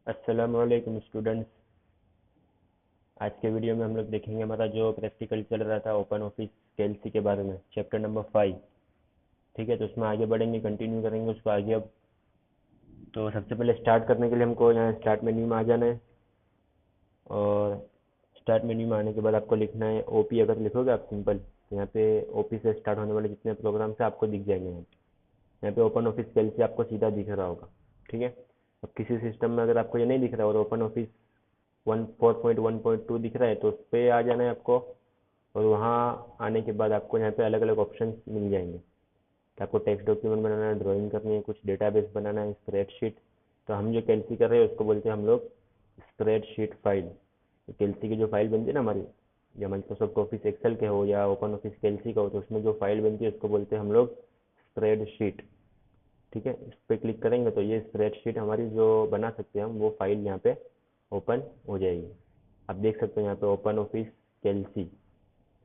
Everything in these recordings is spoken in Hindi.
अस्सलामुअलैकुम स्टूडेंट्स। आज के वीडियो में हम लोग देखेंगे हमारा जो प्रैक्टिकल चल रहा था ओपन ऑफिस कैलसी के बारे में, चैप्टर नंबर 5। ठीक है, तो उसमें आगे बढ़ेंगे, कंटिन्यू करेंगे उसको आगे। अब तो सबसे पहले स्टार्ट करने के लिए हमको यहाँ स्टार्ट मेन्यू में आ जाना है, और स्टार्ट मेन्यू में आने के बाद आपको लिखना है ओपी। अगर लिखोगे आप सिंपल, तो यहाँ पे ओपी से स्टार्ट होने वाले जितने प्रोग्राम्स हैं आपको दिख जाएंगे। यहाँ पे ओपन ऑफिस कैलसी आपको सीधा दिख रहा होगा। ठीक है, अब किसी सिस्टम में अगर आपको ये नहीं दिख रहा और ओपन ऑफिस 4.1.2 दिख रहा है तो उस पर आ जाना है आपको। और वहाँ आने के बाद आपको यहाँ पे अलग अलग ऑप्शन मिल जाएंगे कि आपको टेक्स्ट डॉक्यूमेंट बनाना है, ड्राइंग करनी है, कुछ डेटाबेस बनाना है, स्प्रेडशीट। तो हम जो कैलसी कर रहे हैं उसको बोलते हैं हम लोग स्प्रेडशीट फाइल। तो कैलसी की जो फाइल बनती है ना हमारी, या माइक्रोसॉफ्ट ऑफिस एक्सेल के हो या ओपन ऑफिस कैलसी का हो, तो उसमें जो फाइल बनती है उसको बोलते हैं हम लोग स्प्रेडशीट। ठीक है, इस पर क्लिक करेंगे तो ये स्प्रेडशीट हमारी जो बना सकते हैं हम, वो फाइल यहाँ पे ओपन हो जाएगी। आप देख सकते हैं यहाँ पे ओपन ऑफिस कैलसी।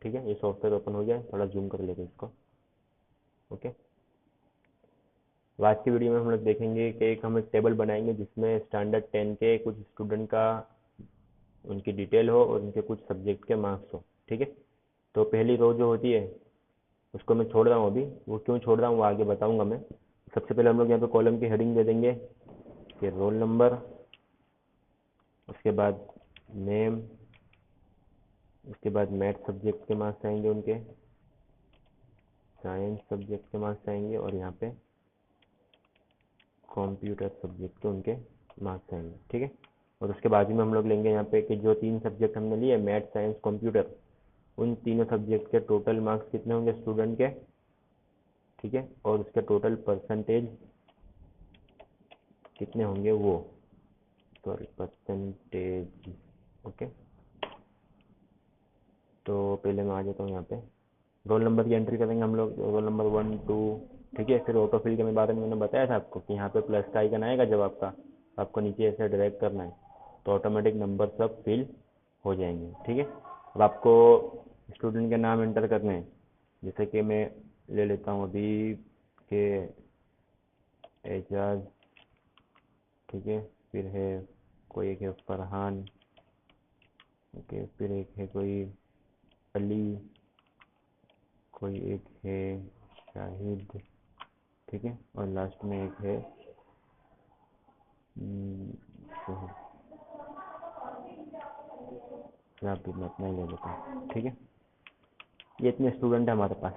ठीक है, ये सॉफ्टवेयर ओपन हो गया है। थोड़ा जूम कर लेते हैं इसको। ओके, तो आज की वीडियो में हम लोग देखेंगे कि एक हम एक टेबल बनाएंगे जिसमें स्टैंडर्ड 10 के कुछ स्टूडेंट का उनकी डिटेल हो और उनके कुछ सब्जेक्ट के मार्क्स हो। ठीक है, तो पहली रो जो होती है उसको मैं छोड़ रहा हूँ अभी। वो क्यों छोड़ रहा हूँ वो आगे बताऊंगा मैं। सबसे पहले हम लोग यहाँ पे कॉलम की हेडिंग दे देंगे कि रोल नंबर, उसके बाद नेम, उसके बाद मैथ सब्जेक्ट के मार्क्स आएंगे उनके, साइंस सब्जेक्ट के मार्क्स आएंगे, और यहाँ पे कंप्यूटर सब्जेक्ट के उनके मार्क्स आएंगे। ठीक है, और उसके बाद में हम लोग लेंगे यहाँ पे कि जो 3 सब्जेक्ट हमने लिए, मैथ साइंस कंप्यूटर, उन तीनों सब्जेक्ट के टोटल मार्क्स कितने होंगे स्टूडेंट के। ठीक है, और उसके टोटल परसेंटेज कितने होंगे वो, सॉरी परसेंटेज। ओके, तो पहले मैं आ जाता हूँ यहाँ पे। रोल नंबर की एंट्री करेंगे हम लोग, रोल नंबर 1 2। ठीक है, फिर ऑटो फिल के बारे में मैंने बताया था आपको कि यहाँ पे प्लस का आइकन आएगा जब आपको नीचे ऐसे ड्रैग करना है तो ऑटोमेटिक नंबर सब फिल हो जाएंगे। ठीक है, अब आपको स्टूडेंट के नाम एंटर करने हैं। जैसे कि मैं ले लेता हूँ अभी के एजाज। ठीक है, फिर है कोई एक है फरहान। ओके, फिर एक है कोई अली, कोई एक है शाहिद। ठीक है, और लास्ट में एक है सोहर। मैं अपना ही ले लेता हूँ। ठीक है, ये इतने स्टूडेंट है हमारे पास।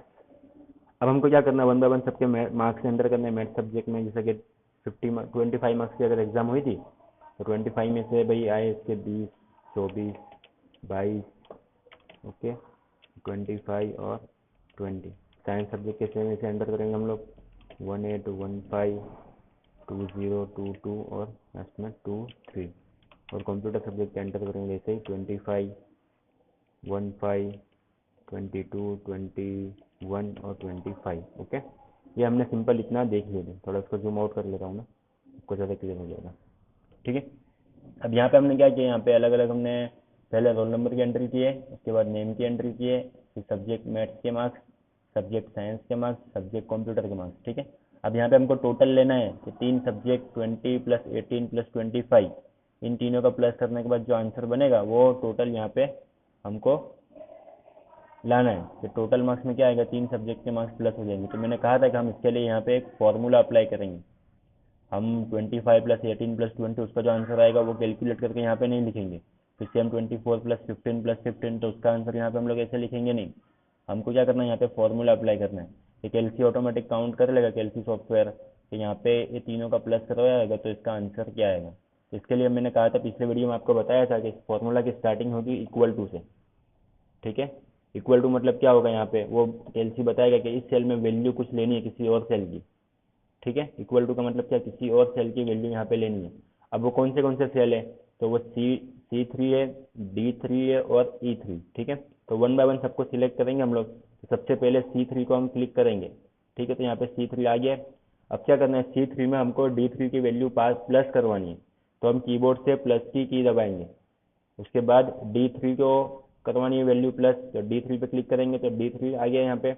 अब हमको क्या करना है, 1 बाय 1 सबके मार्क्स एंटर करने हैं मैथ सब्जेक्ट में। जैसे कि 25 मार्क्स की अगर एग्जाम हुई थी तो 25 में से भाई आए इसके 20, 24, 22। ओके, 25 और 20। साइंस सब्जेक्ट के सेम ऐसे एंटर करेंगे हम लोग, 18, 15, 20, 22 और लास्ट में 23। और कंप्यूटर सब्जेक्ट एंटर करेंगे ऐसे ही 25, 15, 22, 21 और 25। ओके, ये हमने सिंपल इतना देख लिया था। थोड़ा इसको जूम आउट कर लेता हूँ मैं, आपको ज़्यादा क्लियर हो जाएगा। ठीक है, अब यहाँ पे हमने क्या किया, यहाँ पे अलग अलग हमने पहले रोल नंबर की एंट्री की है, उसके बाद नेम की एंट्री की है, फिर सब्जेक्ट मैथ्स के मार्क्स, सब्जेक्ट साइंस के मार्क्स, सब्जेक्ट कंप्यूटर के मार्क्स। ठीक है, अब यहाँ पे हमको टोटल लेना है कि 3 सब्जेक्ट 20 + 18 + 25, इन तीनों का प्लस करने के बाद जो आंसर बनेगा वो टोटल यहाँ पे हमको लाना है। कि टोटल मार्क्स में क्या आएगा, 3 सब्जेक्ट के मार्क्स प्लस हो जाएंगे। तो मैंने कहा था कि हम इसके लिए यहाँ पे एक फॉर्मूला अप्लाई करेंगे। हम 25 + 18 + 20, उसका जो आंसर आएगा वो कैलकुलेट करके यहाँ पे नहीं लिखेंगे। फिर सेम 24 + 15 + 15, तो उसका आंसर यहाँ पे हम लोग ऐसे लिखेंगे नहीं। हमको क्या करना है, यहाँ पे फॉर्मूला अप्लाई करना है कि कैलसी ऑटोमेटिक काउंट कर लेगा, कैलसी सॉफ्टवेयर, कि यहाँ पे ये तीनों का प्लस करवाएगा तो इसका आंसर क्या आएगा। इसके लिए मैंने कहा था पिछले वीडियो में, आपको बताया था कि फॉर्मूला की स्टार्टिंग होगी इक्वल टू से। ठीक है, इक्वल टू मतलब क्या होगा, यहाँ पे वो कैलसी बताएगा कि इस सेल में वैल्यू कुछ लेनी है किसी और सेल की। ठीक है, इक्वल टू का मतलब क्या, किसी और सेल की वैल्यू यहाँ पे लेनी है। अब वो कौन से सेल है, तो वो C3 है, D3 है और E3। ठीक है, तो 1 बाय 1 सबको सिलेक्ट करेंगे हम लोग। तो सबसे पहले C3 को हम क्लिक करेंगे। ठीक है, तो यहाँ पे C3 आ गया। अब क्या करना है, C3 में हमको D3 की वैल्यू प्लस करवानी है, तो हम कीबोर्ड से प्लस की दबाएंगे। उसके बाद D3 को करवानी है वैल्यू प्लस, तो D3 पे क्लिक करेंगे तो D3 आ गया यहाँ पे।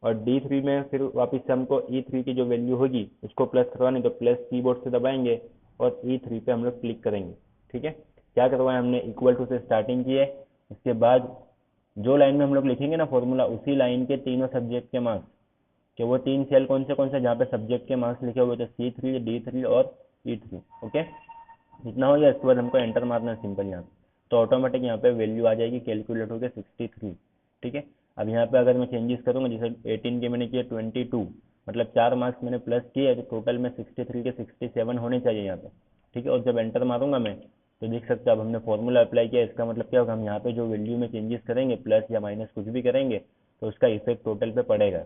और D3 में फिर वापस से हमको E3 की जो वैल्यू होगी उसको प्लस करवानी, तो प्लस कीबोर्ड से दबाएंगे और E3 पे हम लोग क्लिक करेंगे। ठीक है, क्या करवाया हमने, इक्वल टू से स्टार्टिंग की है, उसके बाद जो लाइन में हम लोग लिखेंगे ना फॉर्मूला, उसी लाइन के तीनों सब्जेक्ट के मार्क्स, कि वो 3 सेल कौन से जहाँ पे सब्जेक्ट के मार्क्स लिखे हुए थे, C3, D3 और E3। ओके, इतना हो गया। इसके बाद हमको एंटर मारना है सिंपल यहाँ पे, तो ऑटोमेटिक यहाँ पे वैल्यू आ जाएगी, कैलकुलेट हो गया 63। ठीक है, अब यहाँ पे अगर मैं चेंजेस करूँगा, जैसे 18 के मैंने किया 22, मतलब 4 मार्क्स मैंने प्लस किए, तो टोटल में 63 के 67 होने चाहिए यहाँ पे। ठीक है, और जब एंटर मारूंगा मैं, तो देख सकते हो अब हमने फॉर्मूला अप्लाई किया। इसका मतलब क्या होगा, हम यहाँ पे जो वैल्यू में चेंजेस करेंगे, प्लस या माइनस कुछ भी करेंगे, तो उसका इफेक्ट टोटल पे पड़ेगा।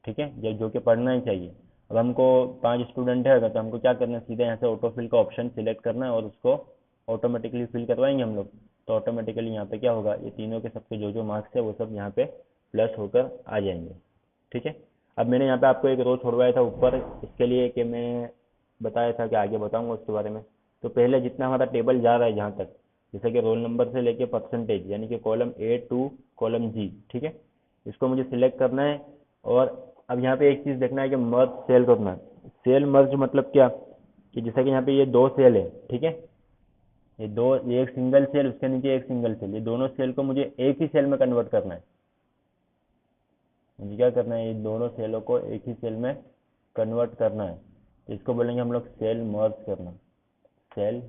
ठीक है, ये जो कि पढ़ना ही चाहिए। अब हमको 5 स्टूडेंट है अगर, तो हमको क्या करना है, सीधे यहाँ से ऑटो फिल का ऑप्शन सिलेक्ट करना है और उसको ऑटोमेटिकली फिल करवाएंगे हम लोग। तो ऑटोमेटिकली यहाँ पे क्या होगा, ये तीनों के सबके जो जो मार्क्स है वो सब यहाँ पे प्लस होकर आ जाएंगे। ठीक है, अब मैंने यहाँ पे आपको एक रो छोड़वाया था ऊपर, इसके लिए कि मैं बताया था कि आगे बताऊंगा उसके बारे में। तो पहले जितना हमारा टेबल जा रहा है जहाँ तक, जैसे कि रोल नंबर से लेके परसेंटेज, यानी कि column A to column G। ठीक है, इसको मुझे सिलेक्ट करना है। और अब यहाँ पे एक चीज़ देखना है कि मर्ज सेल करना है। सेल मर्ज मतलब क्या, कि जैसे कि यहाँ पे ये 2 सेल है। ठीक है, ये एक सिंगल सेल, उसके नीचे एक सिंगल सेल, ये दोनों सेल को मुझे एक ही सेल में कन्वर्ट करना है। मुझे क्या करना है, ये दोनों सेलों को एक ही सेल में कन्वर्ट करना है। तो इसको बोलेंगे हम लोग सेल मर्ज करना, cell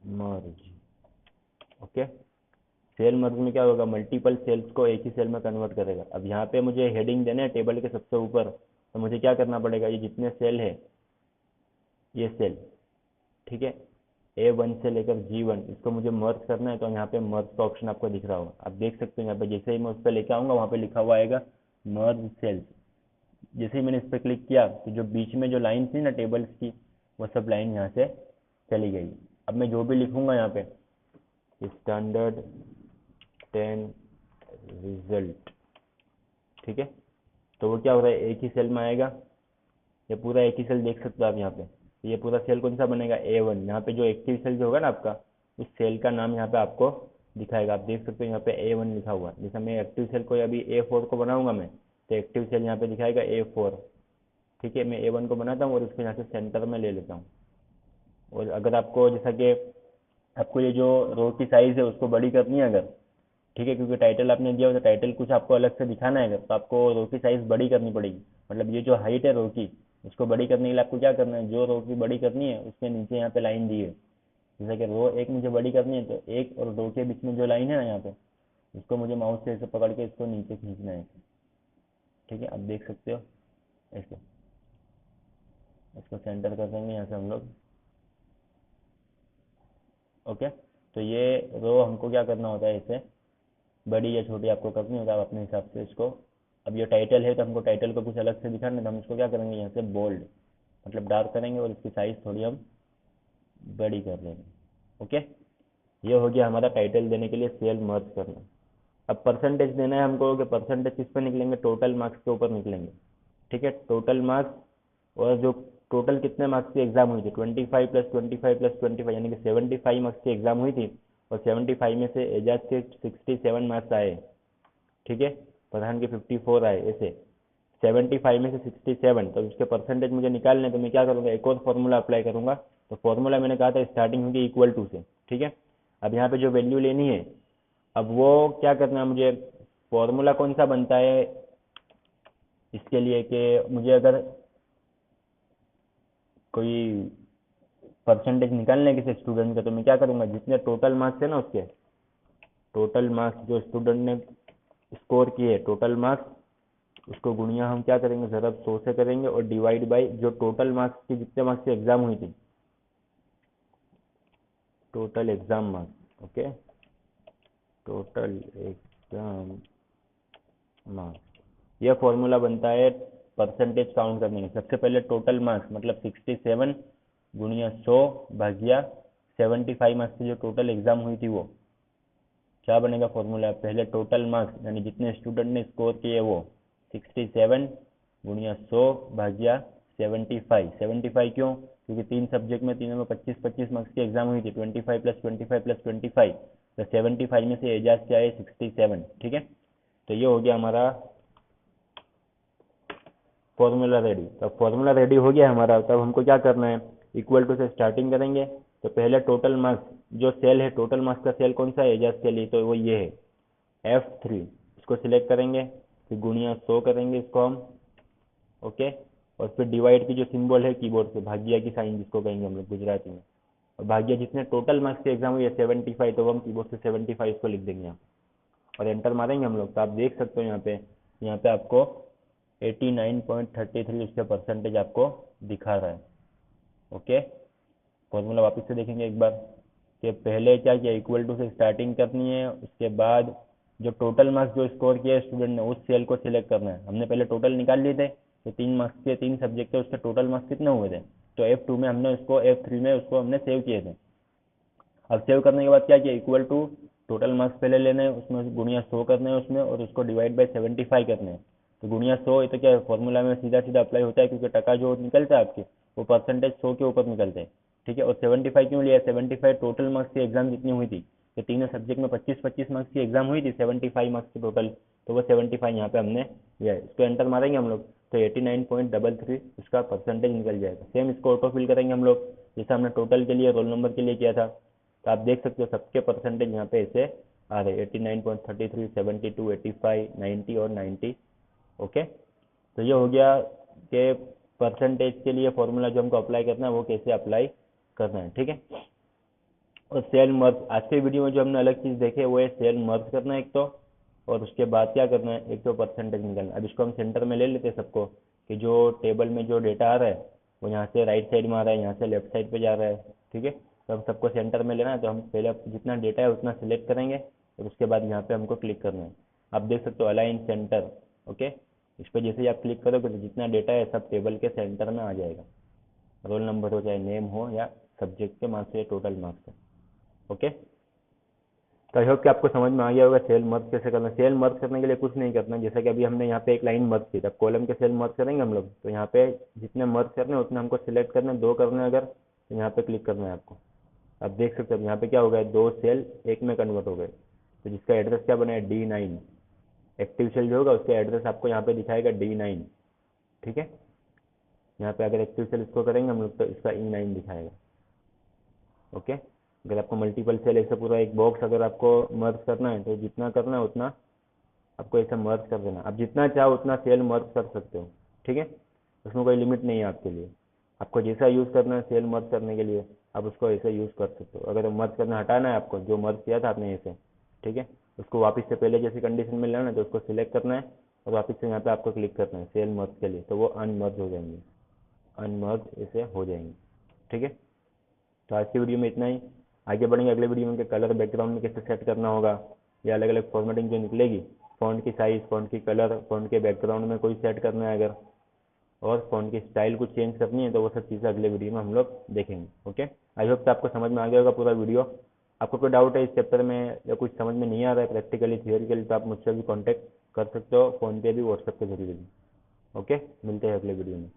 merge. Okay, cell merge में क्या होगा, मल्टीपल सेल्स को एक ही सेल में कन्वर्ट करेगा। अब यहाँ पे मुझे हेडिंग देना है टेबल के सबसे ऊपर, तो मुझे क्या करना पड़ेगा, ये जितने सेल है, ये सेल, ठीक है, A1 से लेकर G1, इसको मुझे मर्ज करना है। तो यहाँ पे मर्ज का ऑप्शन आपको दिख रहा होगा, आप देख सकते हो यहाँ पे, जैसे ही मैं उस पर लेके आऊँगा वहाँ पे लिखा हुआ आएगा मर्ज सेल्स। जैसे ही मैंने इस पर क्लिक किया, तो जो बीच में जो लाइन थी ना टेबल्स की, वो सब लाइन यहाँ से चली गई। अब मैं जो भी लिखूंगा यहाँ पे, स्टैंडर्ड 10 रिजल्ट, ठीक है, तो वो क्या हो रहा है, एक ही सेल में आएगा। ये पूरा एक ही सेल देख सकते हो आप यहाँ पे। तो ये पूरा सेल कौन सा बनेगा, A1। यहाँ पे जो एक्टिव सेल जो होगा ना आपका, उस सेल का नाम यहाँ पे आपको दिखाएगा। आप देख सकते हो यहाँ पे A1 लिखा हुआ है। जैसे मैं एक्टिव सेल को अभी A4 को बनाऊंगा मैं, तो एक्टिव सेल यहाँ पे दिखाएगा A4। ठीक है, मैं A1 को बनाता हूँ और इसको यहाँ से सेंटर में ले लेता हूँ। और अगर आपको जैसा कि आपको ये जो रो की साइज है उसको बड़ी करनी है अगर, ठीक है, क्योंकि टाइटल आपने दिया हो तो टाइटल कुछ आपको अलग से दिखाना है अगर, तो आपको रो की साइज बड़ी करनी पड़ेगी। मतलब ये जो हाइट है रो की, उसको बड़ी करने के लिए आपको क्या करना है, जो रो की बड़ी करनी है उसके नीचे यहाँ पे लाइन दी है। जैसे कि रो एक मुझे बड़ी करनी है, तो एक और दो के बीच में जो लाइन है ना यहाँ पे, उसको मुझे माउस से ऐसे पकड़ के इसको नीचे खींचना है। ठीक है, आप देख सकते हो ऐसे, इसको सेंटर कर देंगे यहाँ से हम लोग। ओके, तो ये रो हमको क्या करना होता है, इसे बड़ी या छोटी आपको करनी होता है अपने हिसाब से इसको। अब ये टाइटल है तो हमको टाइटल को कुछ अलग से दिखाना है, तो हम इसको क्या करेंगे, यहाँ से बोल्ड मतलब डार्क करेंगे और इसकी साइज थोड़ी हम बड़ी कर देंगे। ओके, ये हो गया हमारा टाइटल देने के लिए सेल मर्ज करना। अब परसेंटेज देना है हमको, कि परसेंटेज किस पे निकलेंगे, टोटल मार्क्स के ऊपर निकलेंगे। ठीक है, टोटल मार्क्स, और जो टोटल कितने मार्क्स की एग्जाम हुई थी, 25 प्लस 25 प्लस 25, यानी कि 75 मार्क्स की एग्जाम हुई थी। और 75 में से एजाज के 67 मार्क्स आए। ठीक है, प्रधान के 54 आए, ऐसे 75 में से 67, तो उसके परसेंटेज मुझे निकालने, तो मैं क्या करूँगा, एक और फॉर्मूला अप्लाई करूँगा। तो फॉर्मूला मैंने कहा था स्टार्टिंग होगी इक्वल टू से। ठीक है, अब यहाँ पे जो वैल्यू लेनी है, अब वो क्या करना है मुझे, फॉर्मूला कौन सा बनता है इसके लिए, कि मुझे अगर कोई परसेंटेज निकालना है किसी स्टूडेंट का, तो मैं क्या करूँगा, जितने टोटल मार्क्स है ना उसके, टोटल मार्क्स जो स्टूडेंट ने स्कोर किए टोटल मार्क्स, उसको गुणिया हम क्या करेंगे, ज़रूर 100 से करेंगे, और डिवाइड बाई जो टोटल मार्क्स की, जितने मार्क्स की एग्जाम हुई थी, total exam marks. Okay, total exam marks, यह फॉर्मूला बनता है परसेंटेज काउंट करने के। सबसे पहले टोटल मार्क्स मतलब 67 गुणिया 100 भागिया 75 मार्क्स की जो टोटल एग्जाम हुई थी, वो क्या बनेगा फॉर्मूला, पहले टोटल मार्क्स यानी जितने स्टूडेंट ने स्कोर किए वो 67 गुणिया 100 भागिया 75। 75 क्यों, क्योंकि 3 सब्जेक्ट में, तीनों में 25-25 मार्क्स की एग्जाम हुई थी, 25 प्लस 25 प्लस 25, तो 75 में से एजाज क्या है, 67। ठीक है, तो ये हो गया हमारा फॉर्मूला रेडी। तब फॉर्मूला रेडी हो गया हमारा, तब हमको क्या करना है, इक्वल टू से स्टार्टिंग करेंगे तो पहले टोटल मार्क्स जो सेल है, टोटल मार्क्स का सेल कौन सा है, एजाज के लिए, तो वो ये है F3। इसको सिलेक्ट करेंगे, फिर गुणिया 100 करेंगे इसको हम, ओके। और फिर डिवाइड की जो सिंबल है कीबोर्ड पे, भाग्य की साइन जिसको कहेंगे हम लोग गुजराती में, और भाग्य जितने टोटल मार्क्स के एग्जाम हुई है 75, तो हम कीबोर्ड से 75 इसको लिख देंगे यहाँ, और एंटर मारेंगे हम लोग। तो आप देख सकते हो यहाँ पे आपको 89.33 उसके परसेंटेज आपको दिखा रहा है, ओके। फॉर्मूला वापस से देखेंगे एक बार कि पहले क्या किया, इक्वल टू से स्टार्टिंग करनी है, उसके बाद जो टोटल मार्क्स जो स्कोर किया स्टूडेंट ने उस सेल को सिलेक्ट करना है। हमने पहले टोटल निकाल लिए थे, तो 3 मार्क्स के 3 सब्जेक्ट थे, उसके टोटल मार्क्स कितने हुए थे, तो F2 में हमने उसको, F3 में उसको हमने सेव किए थे। अब सेव करने के बाद क्या किया, इक्वल टू टोटल मार्क्स पहले लेने हैं, उसमें गुणिया 100 करने हैं उसमें, और उसको डिवाइड बाई 75 करने हैं। तो गुणिया 100 ये तो क्या फॉर्मूला में सीधा सीधा अप्लाई होता है, क्योंकि टका जो निकलता है आपके वो परसेंटेज 100 के ऊपर निकलते हैं, ठीक है। और 75 क्यों लिया, 75 टोटल मार्क्स की एग्जाम जितनी हुई थी, तो तीनों सब्जेक्ट में 25-25 मार्क्स की एग्जाम हुई थी, 75 मार्क्स की टोटल, तो वो 75 यहाँ पे हमने लिया है। इसको एंटर मारेंगे हम लोग तो 89.33 उसका परसेंटेज निकल जाएगा। सेम इसको ऑटो फिल करेंगे हम लोग, जैसे हमने टोटल के लिए, रोल नंबर के लिए किया था। तो आप देख सकते हो सबके परसेंटेज यहाँ पे ऐसे आ रहे, 89.33, 72, 85, 90 और 90, ओके। तो ये हो गया कि परसेंटेज के लिए फॉर्मूला जो हमको अप्लाई करना है वो कैसे अप्लाई करना है, ठीक है। और सेल मर्ज, आज के वीडियो में जो हमने अलग चीज़ देखे वो है सेल मर्ज करना है एक तो, और उसके बाद क्या करना है, एक तो परसेंटेज निकालना। अब इसको हम सेंटर में ले लेते हैं सबको, कि जो टेबल में जो डेटा आ रहा है वो यहाँ से राइट साइड में आ रहा है, यहाँ से लेफ्ट साइड पे जा रहा है, ठीक है। तो हम सबको सेंटर में लेना है, तो हम पहले जितना डेटा है उतना सिलेक्ट करेंगे, और उसके बाद यहाँ पे हमको क्लिक करना है। आप देख सकते हो अलाइन सेंटर, ओके। इस पर जैसे ही आप क्लिक करोगे तो जितना डेटा है सब टेबल के सेंटर में आ जाएगा, रोल नंबर हो चाहे नेम हो या सब्जेक्ट के मार्क्स या टोटल मार्क्स है, ओके। तो आई होप कि आपको समझ में आ गया होगा सेल मर्ज कैसे करना। सेल मर्ज करने के लिए कुछ नहीं करना, जैसा कि अभी हमने यहाँ पे एक लाइन मर्ज की, अब कॉलम के सेल मर्ज करेंगे हम लोग, तो यहाँ पे जितने मर्ज करने उतने हमको सिलेक्ट करने, 2 करने अगर, तो यहाँ पे क्लिक करना है आपको। आप देख सकते हो यहाँ पे क्या हो गया, 2 सेल एक में कन्वर्ट हो गए। तो जिसका एड्रेस क्या बना है, D9, एक्टिव सेल जो होगा उसका एड्रेस आपको यहाँ पे दिखाएगा D9, ठीक है। यहाँ पे अगर एक्टिव सेल इसको करेंगे हम लोग तो इसका E9 दिखाएगा, ओके। अगर आपको मल्टीपल सेल ऐसे पूरा एक बॉक्स अगर आपको मर्ज करना है तो जितना करना है उतना आपको ऐसा मर्ज कर देना। आप जितना चाहो उतना सेल मर्ज कर सकते हो, ठीक है। उसमें कोई लिमिट नहीं है आपके लिए, आपको जैसा यूज़ करना है सेल मर्ज करने के लिए आप उसको ऐसे यूज़ कर सकते हो। अगर मर्ज करना हटाना है आपको, जो मर्ज किया था आपने ऐसे, ठीक है, उसको वापस से पहले जैसी कंडीशन में लाना है तो उसको सिलेक्ट करना है, और वापस से यहाँ पे आपको क्लिक करना है सेल मर्ज के लिए, तो वो अनमर्ज हो जाएंगे, अनमर्ज ऐसे हो जाएंगे, ठीक है। तो आज की वीडियो में इतना ही। आगे बढ़ेंगे अगले वीडियो में कि कलर बैकग्राउंड में कैसे सेट करना होगा, या अलग अलग फॉर्मेटिंग जो निकलेगी, फ़ॉन्ट की साइज़, फ़ॉन्ट की कलर, फ़ॉन्ट के बैकग्राउंड में कोई सेट करना है अगर, और फ़ॉन्ट की स्टाइल कुछ चेंज करनी है, तो वो सब चीज़ें अगले वीडियो में हम लोग देखेंगे, ओके। आई होप कि आपको समझ में आ गया होगा पूरा वीडियो। आपको कोई डाउट है इस चैप्टर में या कुछ समझ में नहीं आ रहा है प्रैक्टिकली थियोरिकली, तो आप मुझसे भी कॉन्टैक्ट कर सकते हो, फ़ोन पे भी, व्हाट्सएप के जरिए भी, ओके। मिलते हैं अगले वीडियो में।